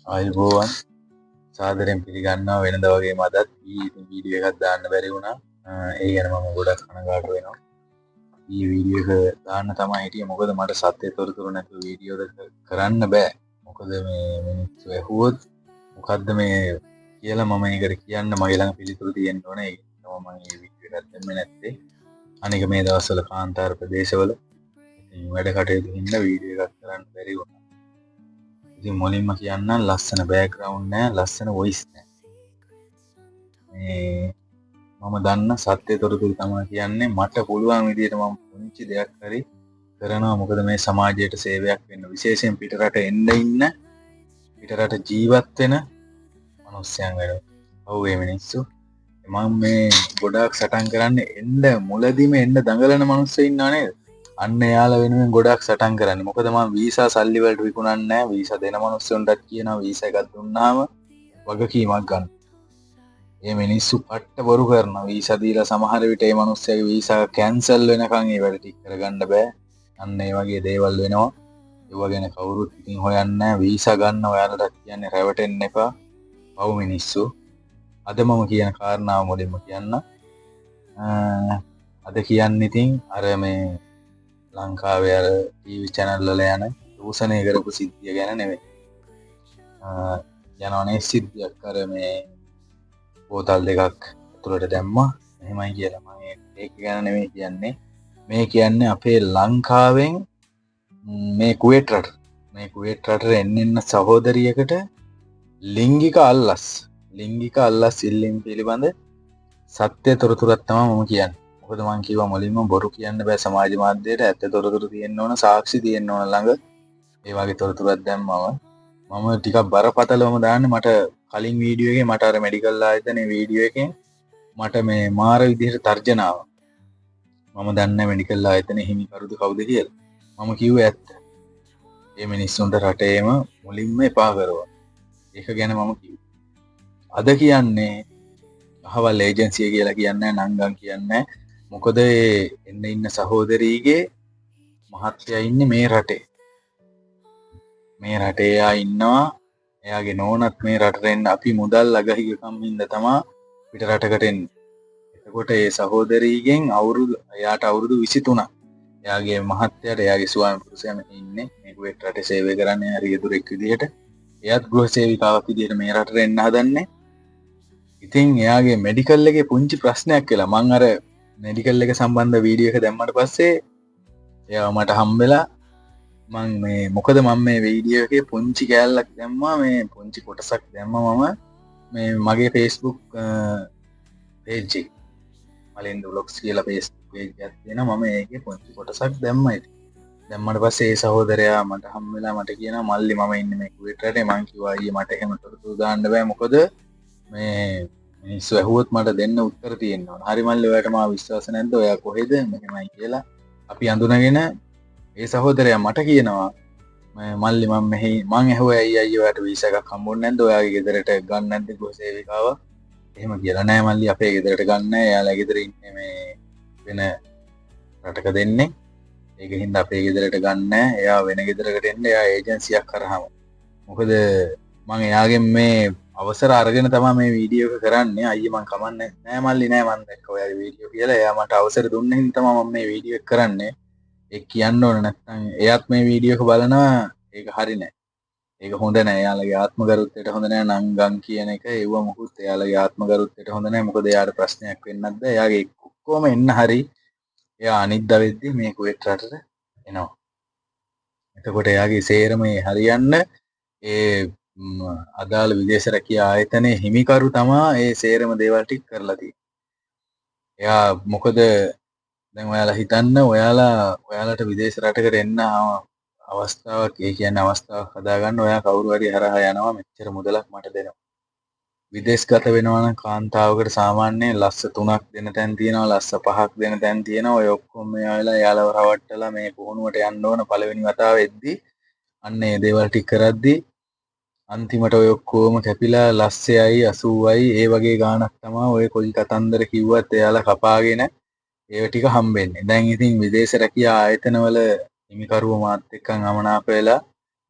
ආයුබෝවන් සාදරයෙන් පිළිගන්නවා වෙනදා වගේම අදත් වීඩියෝ එකක් දාන්න බැරි වුණා. ඒ ගැන මම ගොඩක් කනගාටු වෙනවා. මේ වීඩියෝ එක දාන්න තමයි හිටියේ. මොකද මට සත්‍ය තොරතුරු නැතුව වීඩියෝ දෙක කරන්න බෑ. මොකද මේ මිනිස්සු ඇහුවොත් මොකද්ද මේ කියලා මම ඒකට කියන්න මගේ ළඟ පිළිතුරු තියෙන්න ඕනේ. ඒක තමයි මම මේ වීඩියෝ එකක් දැම්මේ නැත්තේ. අනික මේ දවස්වල කාන්තාර ප්‍රදේශවල ඉතින් වැඩ කටයුතු හින්දා වීඩියෝ එකක් කරන්න බැරි වුණා. ඉතින් මුලින්ම කියන්නම් ලස්සන බෑග්ග්‍රවුන්ඩ් නෑ, ලස්සන වොයිස් නෑ. මේ මම දන්න සත්‍ය තොරතුරු තමයි කියන්නේ. මට පුළුවන් විදිහට මම පුංචි දෙයක් හරි කරනවා. මොකද මේ සමාජයට සේවයක් වෙන්න, විශේෂයෙන් පිටරට එන්න ඉන්න, පිටරට ජීවත් වෙන මිනිස්යන් වෙනවා. ඔව් මේ මිනිස්සු මම මේ ගොඩාක් සටන් කරන්නේ එන්න මුලදීම එන්න දඟලන මිනිස්සු ඉන්නව නේද? අන්න එයාලා වෙනුවෙන් ගොඩාක් සටන් කරන්නේ. මොකද මම වීසා සල්ලි වලට විකුණන්නේ නැහැ. වීසා දෙන මිනිස්සුන්ටත් කියනවා වීසා එකක් දුන්නාම වගකීමක් ගන්න. මේ මිනිස්සු පට්ට බොරු කරනවා. වීසා දීලා සමහර විට මේ මිනිස්සයාගේ වීසා කැන්සල් වෙනකන් ඒ වැඩ ටික කරගන්න බෑ. අන්න ඒ වගේ දේවල් වෙනවා. ඒව ගැන කවුරුත් ඉතින් හොයන්නේ නැහැ. වීසා ගන්න ඔයාලට කියන්නේ රැවටෙන්න එපා. පව් මිනිස්සු. අද මම කියන කාරණාව මුලින්ම කියන්න. අද කියන්නේ ඉතින් අර මේ ලංකාවේ අර ටීවී channel වල යන දූෂණය කරපු සිද්ධිය ගැන නෙවෙයි. යනවනේ සිද්ධියක් අර මේ බෝතල් දෙකක් ඇතුළට දැම්මා. එහෙමයි කියලා මම ඒක ගැන නෙවෙයි කියන්නේ. මේ කියන්නේ අපේ ලංකාවෙන් මේ කුවේට් රට. මේ කුවේට් රටට එන්න සහෝදරියකට ලිංගික අල්ලස් ඉල්ලීම් පිළිබඳ සත්‍ය තොරතුරක් තමයි මම කියන්නේ. මොකද මම කිව්වා මුලින්ම බොරු කියන්න බෑ සමාජ මාධ්‍යයට. ඇත්ත තොරතුරු තියෙන්න ඕන, සාක්ෂි තියෙන්න ඕන ළඟ. ඒ වගේ තොරතුරක් දැම්මම මම ටිකක් බරපතලවම දාන්නේ. මට කලින් වීඩියෝ එකේ මට අර මෙඩිකල් ආයතනයේ වීඩියෝ එකෙන් මට මේ මාර විදිහට තර්ජනාව. මම දන්නේ මෙඩිකල් ආයතනයේ හිමිකරුද කවුද කියලා. මම කිව්වේ ඇත්ත. මේ මිනිස්සුන්ට රටේම මුලින්ම එපා කරනවා. ඒක ගැන මම කිව්වා. අද කියන්නේ අහවල් ඒජන්සිය කියලා කියන්නේ නංගන් කියන්නේ. මොකද එන්න ඉන්න සහෝදරීගේ මහත්තයා ඉන්නේ මේ රටේ. මේ රටේ එයා ඉන්නවා. එයාගේ නෝනත් මේ රටට එන්න අපි මුදල් අගහිගකම් හින්දා තමයි පිට රටකට එන්නේ. එතකොට ඒ සහෝදරීගෙන් එයාට අවුරුදු 23ක්. එයාගේ මහත්තයාට එයාගේ ස්වාමි පුරුෂයා මෙතන ඉන්නේ. මේ කුවේට් රටේ සේවය කරන්නේ රියදුරෙක් විදිහට. එයාත් ගෘහ සේවිකාවක් විදිහට මේ රටට එන්න හදන්නේ. ඉතින් එයාගේ මෙඩිකල් එකේ පුංචි ප්‍රශ්නයක් කියලා මං අර මෙඩිකල් එක සම්බන්ධ වීඩියෝ එක දැම්මට පස්සේ එයා මට හම්බෙලා මං මේ මොකද මම මේ වීඩියෝ එකේ පුංචි කෑල්ලක් දැම්මා. මේ පුංචි කොටසක් දැම්මා මම මේ මගේ Facebook page එකේ මලින්ද vlogs කියලා Facebook page එකක් තියෙනවා. මම ඒකේ පුංචි කොටසක් දැම්මා. දැම්මට පස්සේ ඒ සහෝදරයා මට හම්බෙලා මට කියනවා මල්ලි මම ඉන්නේ මේ කුවේට් රටේ. මං කිව්වා අයියේ මට එහෙම තොරතුරු දාන්න බෑ. මොකද මේ මිනිස්සු ඇහුවොත් මට දෙන්න උත්තර තියෙන්න ඕන. හරි මල්ලි ඔයාලට මාව විශ්වාස නැද්ද? ඔයා කොහෙද? මෙහෙමයි කියලා අපි අඳුනගෙන ඒ සහෝදරයා මට කියනවා මල්ලි මම ඇහුවා අයියේ ඔයාලට වීසා එකක් හම්බුනේ නැද්ද? ඔයාගේ ගෙදරට ගන්න නැද්ද ගෘහ සේවිකාවක්? එහෙම කියලා. නෑ මල්ලි අපේ ගෙදරට ගන්න නෑ. එයාලා ගෙදර ඉන්නේ මේ වෙන රටක දෙන්නේ. ඒක හින්දා අපේ ගෙදරට ගන්න නෑ. එයා වෙන ගෙදරකට එන්න එයා ඒජන්සියක් කරාම. මොකද මම එයාගෙන් මේ අවසර අරගෙන තමයි මේ වීඩියෝ එක කරන්නේ. අයියේ මං කමන්නේ නෑ මල්ලි නෑ මං දැක්ක ඔයාගේ වීඩියෝ කියලා. එයා මට අවසර දුන්න හින්දා තමයි මම මේ වීඩියෝ එක කරන්නේ. ඒක කියන්න ඕන නැත්නම් එයාත් මේ වීඩියෝ එක බලනවා. ඒක හරි නෑ. ඒක හොඳ නෑ. එයාලගේ ආත්ම ගරුත්වයට හොඳ නෑ නංගන් කියන එක. ඒව මොකුත් එයාලගේ ආත්ම ගරුත්වයට හොඳ නෑ. මොකද එයාට ප්‍රශ්නයක් වෙන්නත් බෑ. එයාගේ ඔක්කොම එන්න හරි. එයා අනිද්දා වෙද්දි මේ කුවේට් රටට එනවා. එතකොට එයාගේ සේරම හරියන්න ඒ අදාළ විදේශ රැකියා ආයතනයේ හිමිකරු තමා ඒ සේරම දේවල් ටික කරලා තියෙන්නේ. එයා මොකද දැන් ඔයාලා හිතන්න ඔයාලට විදේශ රටකට එන්න අවස්ථාවක් ඒ කියන්නේ අවස්ථාවක් හදාගන්න ඔයා කවුරු හරි හරහා යනවා මෙච්චර මුදලක් මට දෙනවා. විදේශගත වෙනවා නම් කාන්තාවකට සාමාන්‍යයෙන් ලස්ස 3ක් දෙන තැන් තියෙනවා ලස්ස 5ක් දෙන තැන් තියෙනවා. ඔය ඔක්කොම මෙයාලා යාලව රවට්ටලා මේ පුහුණුවට යන්න ඕන පළවෙනි වතාවෙද්දි අන්න ඒ දේවල් ටික කරද්දි අන්තිමට ඔය ඔක්කොම කැපිලා ලස්සයයි 80යි ඒ වගේ ගාණක් තමයි ඔය කොයි කතන්දර කිව්වත් එයාලා කපාගෙන ඒව ටික හම්බෙන්නේ. දැන් ඉතින් විදේශ රැකියා ආයතනවල හිමිකරුව මාත් එක්කන් අමනාප වෙලා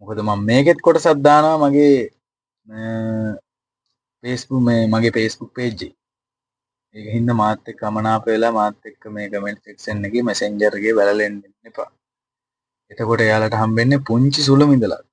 මොකද මම මේකෙත් කොටසක් දානවා මගේ Facebook මේ මගේ Facebook page එක. ඒක හින්දා මාත් එක්ක අමනාප වෙලා මාත් එක්ක මේ comment section එකේ Messenger එකේ බලලා එන්න එපා. එතකොට එයාලට හම්බෙන්නේ පුංචි සුළු මිදලක්.